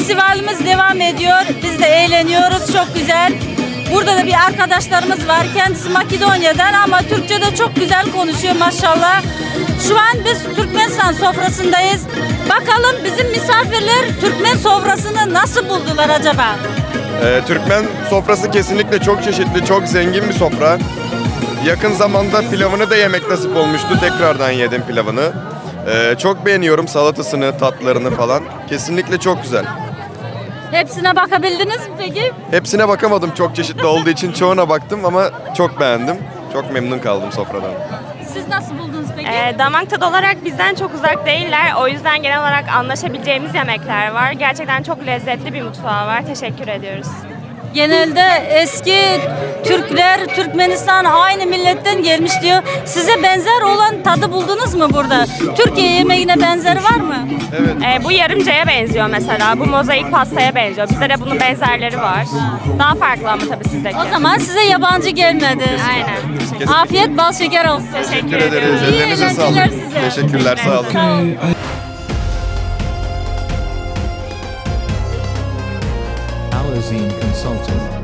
Festivalimiz devam ediyor. Biz de eğleniyoruz. Çok güzel. Burada da bir arkadaşlarımız var. Kendisi Makedonya'dan ama Türkçe de çok güzel konuşuyor maşallah. Şu an biz Türkmenistan sofrasındayız. Bakalım bizim misafirler Türkmen sofrasını nasıl buldular acaba? Türkmen sofrası kesinlikle çok çeşitli, çok zengin bir sofra. Yakın zamanda pilavını da yemek nasip olmuştu. Tekrardan yedim pilavını. Çok beğeniyorum salatasını, tatlarını falan. Kesinlikle çok güzel. Hepsine bakabildiniz mi peki? Hepsine bakamadım çok çeşitli olduğu için. Çoğuna baktım ama çok beğendim. Çok memnun kaldım sofradan. Siz nasıl buldunuz peki? Damak tadı olarak bizden çok uzak değiller. O yüzden genel olarak anlaşabileceğimiz yemekler var. Gerçekten çok lezzetli bir mutfağı var. Teşekkür ediyoruz. Genelde eski Türkler Türkmenistan aynı milletten gelmiş diyor. Size benzer olan tadı buldunuz mu burada? Türkiye yemeğine benzeri var mı? Evet. Bu yarımcaya benziyor mesela. Bu mozaik pastaya benziyor. Bizde de bunun benzerleri var. Daha farklı ama tabii sizdeki. O zaman size yabancı gelmedi. Aynen. Afiyet bal şeker olsun. Teşekkür Teşekkür ederiz. ediyoruz. Ellerinize eğlenceler sağlık. size. Teşekkürler, sağ olun. Sağ olun. Alazine Consulting.